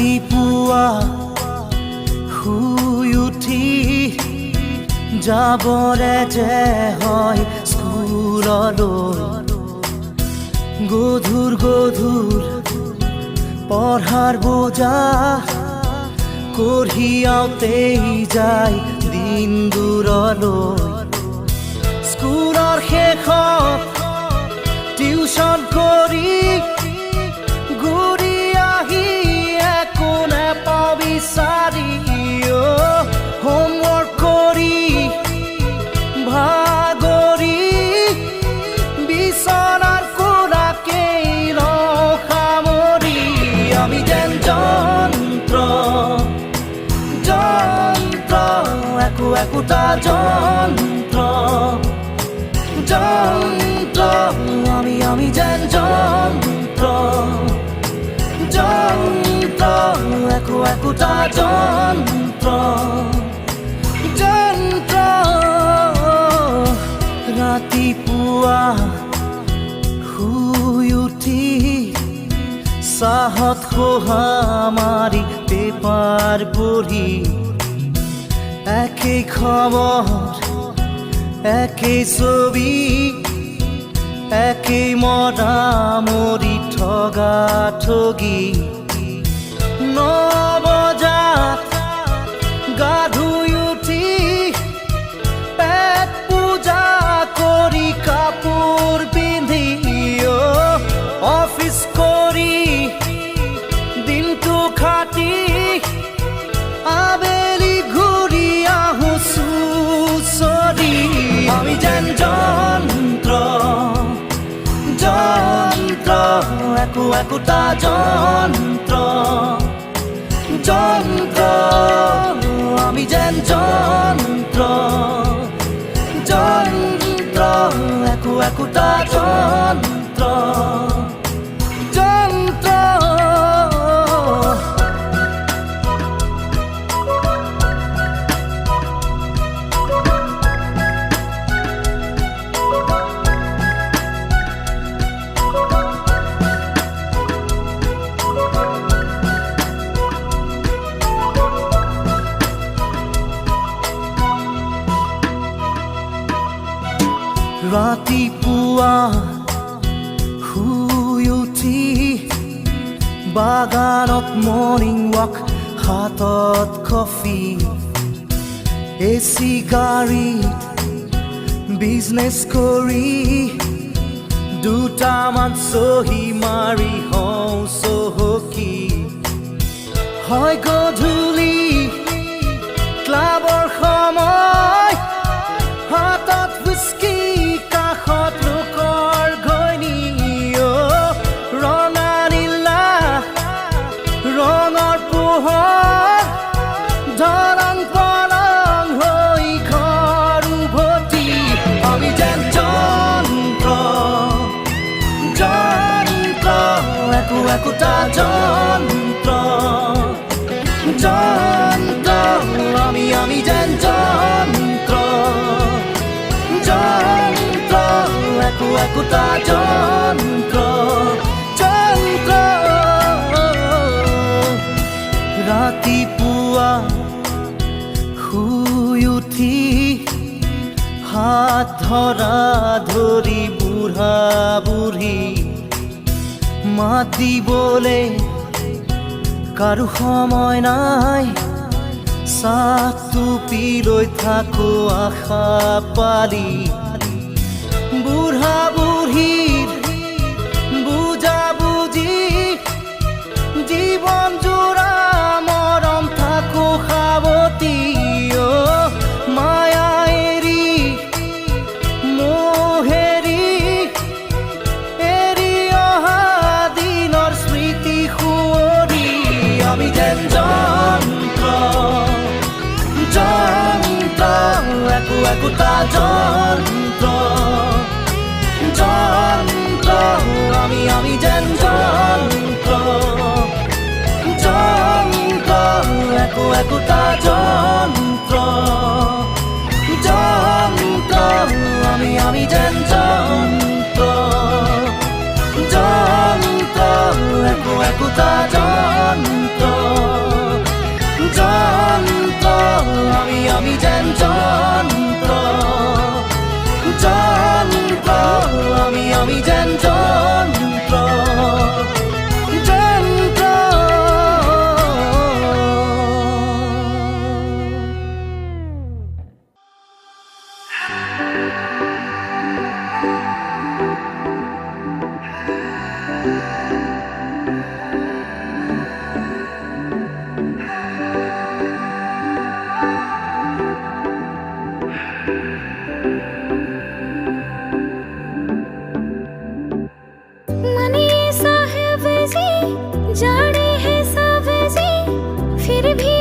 ৰাতিপুৱা শুই উঠি যাবৰে যে হয় স্কুললৈ গধুৰ গধুৰ পঢ়াৰ বোজা কঢ়িয়াওঁতেই যায় দিন দূৰলৈ স্কুলৰ শেষত টিউচন কৰি ঘূৰি আহি একো নেপাওঁ বিচাৰি হোমৱৰ্ক কৰি ভাগৰি বিচনাৰ কোলাকেই সামৰি আমি যেন যন্ত্ৰ যন্ত্ৰ একো একোটা যন্ত্ৰ যন্ত্ৰ আমি যেন যন্ত্ৰ যন্ত্ৰ একো একোটা যন্ত্ৰ যন্ত্ৰ ৰাতিপুৱা শুই উঠি চাহত খোহা মাৰি পেপাৰ পঢ়ি একেই খবৰ একেই ছবি একেই মৰামৰি ঠগা ঠগি 9 বজাত গা ধুই উঠি পেট পূজা কৰি কাপোৰ পিন্ধি অফিচ কৰি দিনটো খাটি আবেলি ঘূৰি আহোঁ চুচৰি আমি যেন যন্ত্ৰ যন্ত্ৰ একো একোটা যন্ত্ৰ যন্ত্ৰ আমি যেন যন্ত্ৰ যন্ত্ৰ একো একোটা যন্ত্ৰ যন্ত্ৰ ৰাতিপুৱা শুই উঠি বাগানত মৰ্ণিং ৱাক হাতত কফি এচি গাড়ীত বিজনেছ কৰি দুটামান চহী মাৰি হওঁ চহকী হয় গধূলি ক্লাবৰ সময় হাতত হুইস্কি কাষত লোকৰ ঘৈণী ৰঙা নীলা ৰঙৰ পোহৰ ধৰণ পলং হৈ ঘৰ উভতি আমি যেন যন্ত্ৰ যন্ত্ৰ একো একোটা যন্ত্ৰ যন্ত্ৰ আমি যেন যন্ত্ৰ যন্ত্ৰ একো একোটা যন্ত্ৰ যন্ত্ৰ ৰাতিপুৱা শুই উঠি হাত ধৰা ধৰি বুঢ়া বুঢ়ী মাত দিবলে কাৰো সময় নাই চাহটো পি লৈ থাকো আশা পালি বুঢ়া বুঢ়ীৰ বুজা বুজি জীৱন জোৰা মৰম থাকো সাৱতি মায়া এৰি মোহেৰি এৰি অহা দিনৰ স্মৃতি সুঁৱৰি আমি যেন যন্ত্ৰ যন্ত্ৰ একো একোটা যন্ত্ৰ যন্ত্ৰ আমি যেন যন্ত্ৰ যন্ত্ৰ একো একোটা যন্ত্ৰ যন্ত্ৰ আমি যেন যন্ত্ৰ যন্ত্ৰ একো একোটা যন্ত্ৰ मन ऐसा है वैसी जाने है सब जी, फिर भी